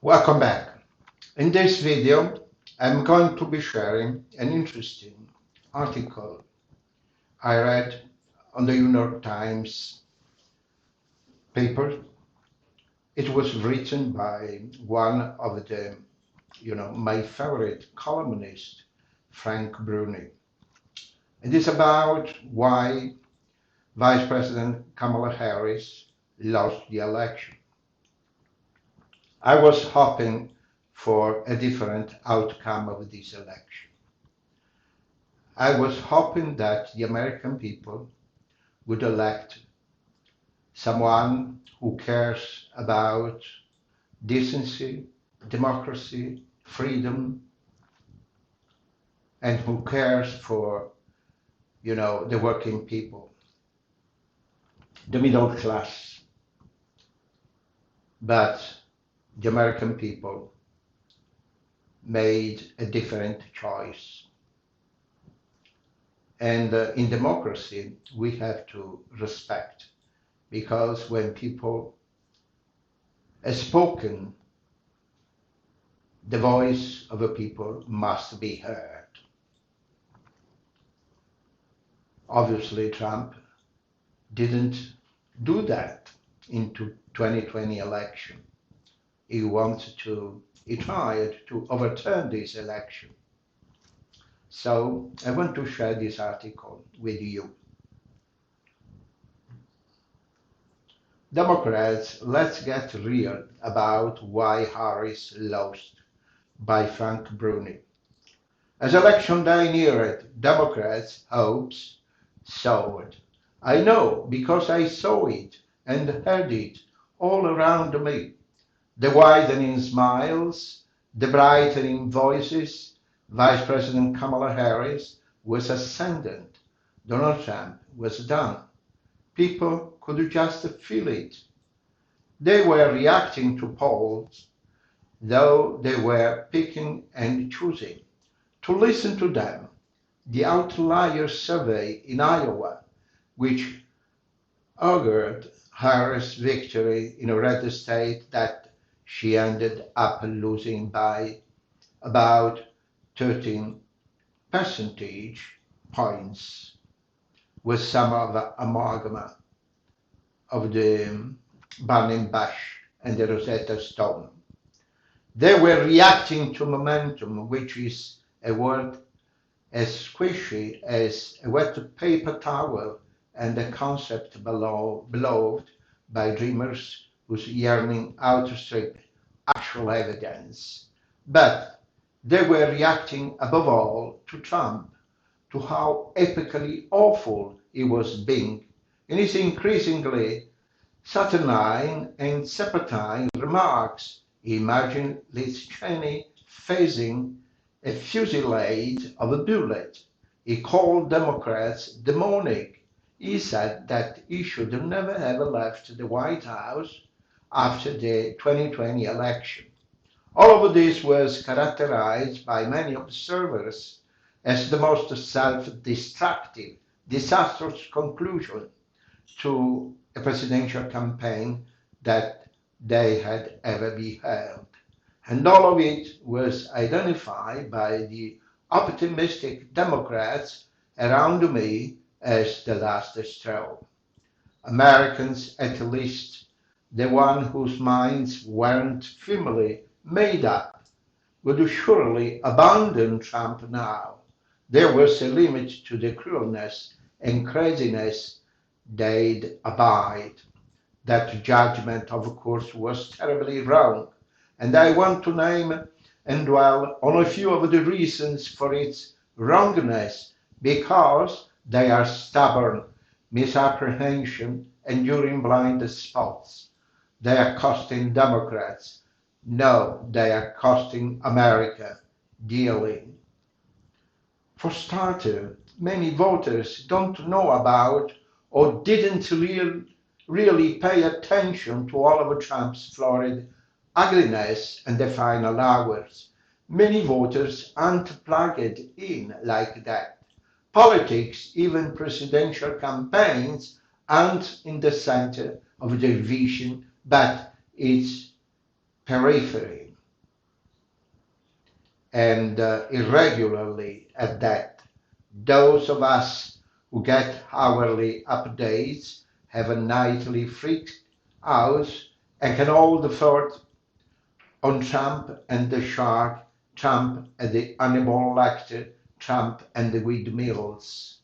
Welcome back. In this video, I'm going to be sharing an interesting article I read on the New York Times paper. It was written by one of my favorite columnists, Frank Bruni. It is about why Vice President Kamala Harris lost the election. I was hoping for a different outcome of this election. I was hoping that the American people would elect someone who cares about decency, democracy, freedom, and who cares for, the working people, the middle class. But the American people made a different choice. And in democracy, we have to respect, because when people have spoken, the voice of the people must be heard. Obviously, Trump didn't do that in 2020 election. He tried to overturn this election. So I want to share this article with you. Democrats, let's get real about why Harris lost, by Frank Bruni. As election day neared, Democrats' hopes soared. I know because I saw it and heard it all around me. The widening smiles, the brightening voices. Vice President Kamala Harris was ascendant. Donald Trump was down. People could just feel it. They were reacting to polls, though they were picking and choosing. To listen to them, the outlier survey in Iowa, which augured Harris' victory in a red state that she ended up losing by about 13 percentage points, with some of the amalgam of the burning bush and the Rosetta Stone. They were reacting to momentum, which is a word as squishy as a wet paper towel and a concept beloved by dreamers whose yearning outstrip actual evidence. But they were reacting above all to Trump, to how epically awful he was being in his increasingly saturnine and serpentine remarks. Imagine Liz Cheney facing a fusillade of a bullet. He called Democrats demonic. He said that he should never have left the White House after the 2020 election. All of this was characterized by many observers as the most self-destructive, disastrous conclusion to a presidential campaign that they had ever beheld. And all of it was identified by the optimistic Democrats around me as the last straw. Americans, at least the ones whose minds weren't firmly made up, would surely abandon Trump now. There was a limit to the cruelness and craziness they'd abide. That judgment, of course, was terribly wrong, and I want to name and dwell on a few of the reasons for its wrongness, because they are stubborn misapprehension, enduring blind spots. They are costing Democrats. No, they are costing America dearly. For starters, many voters don't know about or didn't really pay attention to all of Trump's florid ugliness in the final hours. Many voters aren't plugged in like that. Politics, even presidential campaigns, aren't in the center of their vision, but its periphery. and irregularly at that. Those of us who get hourly updates have a nightly freak out and can hold the fort on Trump and the shark, Trump and the animal lecture, Trump and the windmills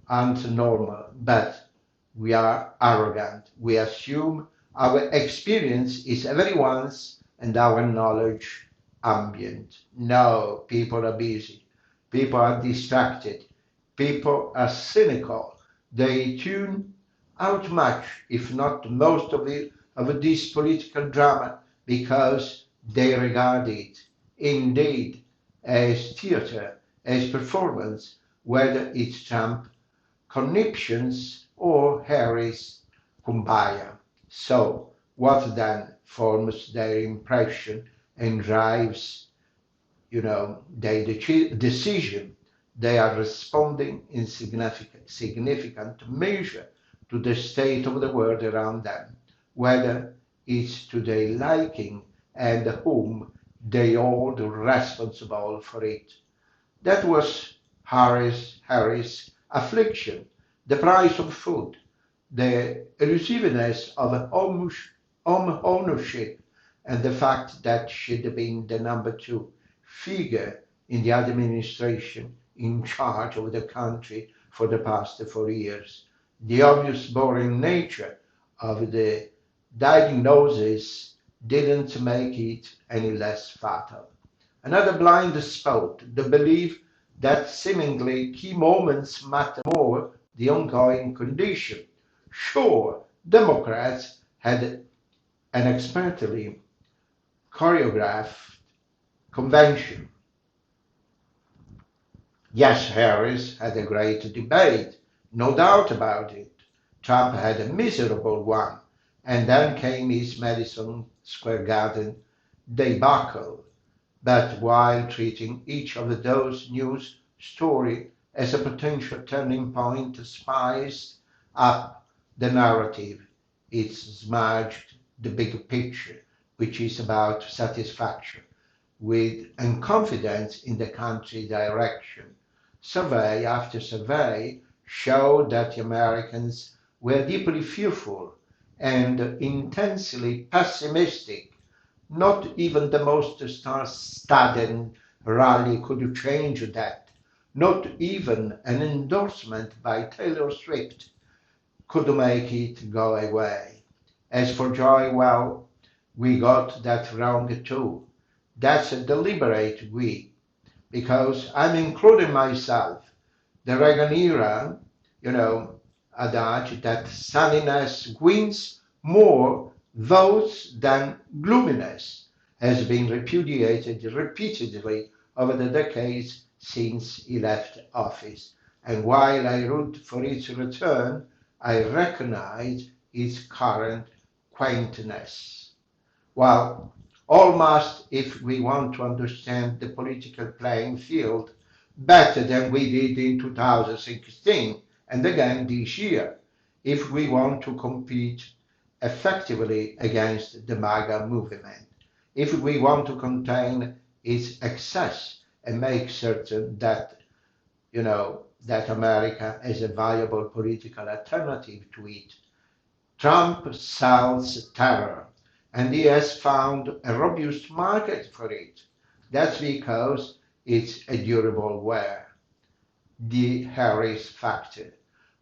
aren't normal, but we are arrogant. We assume our experience is everyone's and our knowledge ambient. No, people are busy. People are distracted. People are cynical. They tune out much, if not most of this political drama because they regard it, indeed, as theatre, as performance, whether it's Trump conniptions or Harris kumbaya. So, what then forms their impression and drives, their decision? They are responding in significant measure to the state of the world around them, whether it's to their liking and whom they hold responsible for it. That was Harris' affliction, the price of food, the elusiveness of home ownership, and the fact that she'd been the number two figure in the administration in charge of the country for the past 4 years. The obvious boring nature of the diagnosis didn't make it any less fatal. Another blind spot, the belief that seemingly key moments matter more the ongoing condition. Sure, Democrats had an expertly choreographed convention. Yes, Harris had a great debate, no doubt about it. Trump had a miserable one, and then came his Madison Square Garden debacle. But while treating each of those news stories as a potential turning point to spice up the narrative, it smudged the big picture, which is about satisfaction with and confidence in the country direction. Survey after survey showed that the Americans were deeply fearful and intensely pessimistic. Not even the most star-studded rally could change that. Not even an endorsement by Taylor Swift could make it go away. As for joy, well, we got that wrong too. That's a deliberate we, because I'm including myself. The Reagan era, adage that sunniness wins more votes than gloominess has been repudiated repeatedly over the decades since he left office. And while I root for its return, I recognize its current quaintness. Well, almost if we want to understand the political playing field better than we did in 2016 and again this year, if we want to compete effectively against the MAGA movement, if we want to contain its excess and make certain that, that America is a viable political alternative to it. Trump sells terror, and he has found a robust market for it. That's because it's a durable wear. The Harris factor.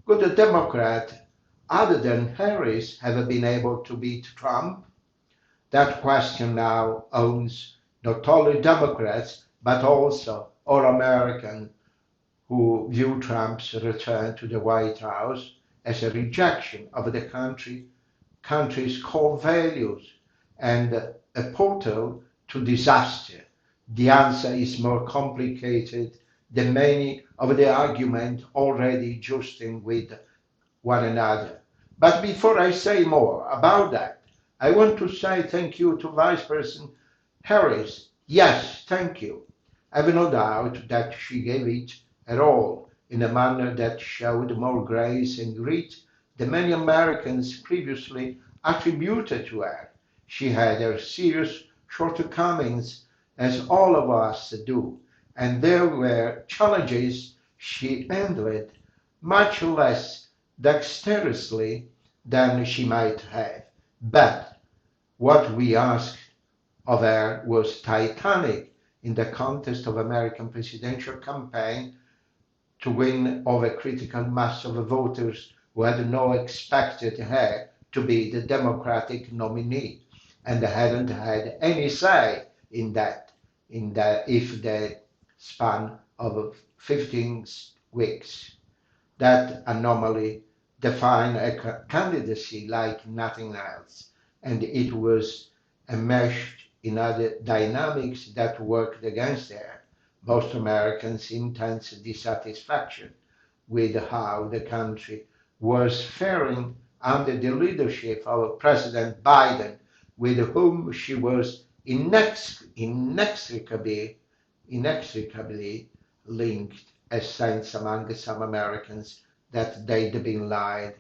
Could a Democrat other than Harris have been able to beat Trump? That question now owns not only Democrats, but also all Americans who view Trump's return to the White House as a rejection of the country's core values and a portal to disaster. The answer is more complicated than many of the arguments already jousting with one another. But before I say more about that, I want to say thank you to Vice President Harris. Yes, thank you. I have no doubt that she gave it her all in a manner that showed more grace and grit than many Americans previously attributed to her. She had her serious shortcomings, as all of us do, and there were challenges she handled much less dexterously than she might have. But what we asked of her was titanic in the context of American presidential campaign to win over critical mass of voters who had no expected her to be the Democratic nominee and hadn't had any say in that if the span of 15 weeks. That anomaly defined a candidacy like nothing else, and it was enmeshed in other dynamics that worked against her. Most Americans' intense dissatisfaction with how the country was faring under the leadership of President Biden, with whom she was inextricably linked, as sense among some Americans that they'd been lied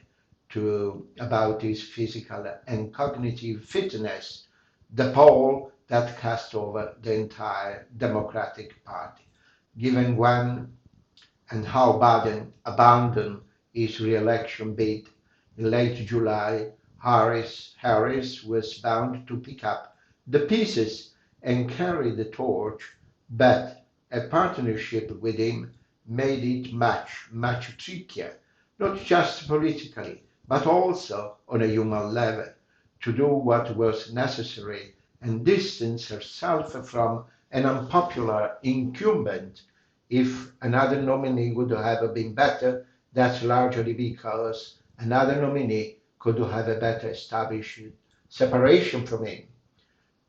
to about his physical and cognitive fitness, the poll that cast over the entire Democratic Party. Given when and how Biden abandoned his re-election bid in late July, Harris was bound to pick up the pieces and carry the torch, but a partnership with him made it much trickier, not just politically, but also on a human level, to do what was necessary and distance herself from an unpopular incumbent. If another nominee would have been better, that's largely because another nominee could have a better established separation from him.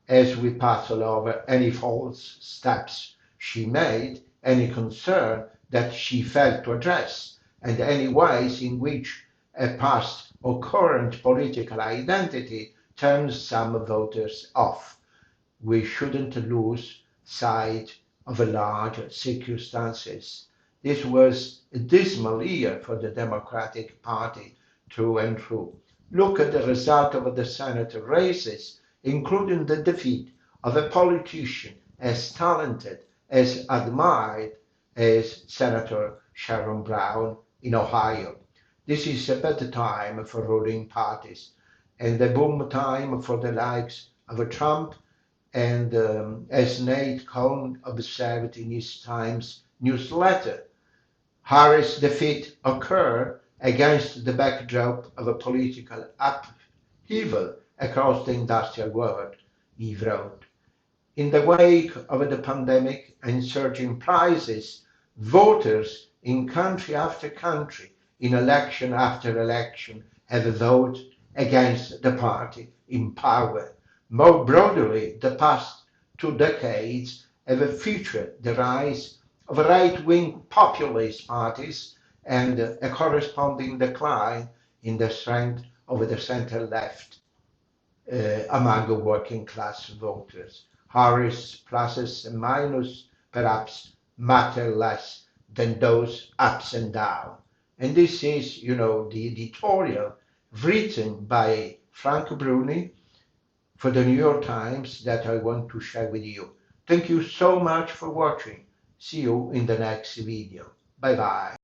As we puzzle over any false steps she made, any concern that she failed to address, and any ways in which a past or current political identity turns some voters off, we shouldn't lose sight of large circumstances. This was a dismal year for the Democratic Party through and through. Look at the result of the Senate races, including the defeat of a politician as talented, as admired as Senator Sharon Brown in Ohio. This is a bad time for ruling parties and a boom time for the likes of Trump and as Nate Cohn observed in his Times newsletter, Harris' defeat occurred against the backdrop of a political upheaval across the industrial world, he wrote. In the wake of the pandemic and surging prices, voters in country after country, in election after election, have voted against the party in power. More broadly, the past 2 decades have featured the rise of right-wing populist parties and a corresponding decline in the strength of the center-left among working-class voters. Harris' pluses and minuses perhaps matter less than those ups and downs. And this is, the editorial written by Frank Bruni for the New York Times that I want to share with you. Thank you so much for watching. See you in the next video. Bye bye.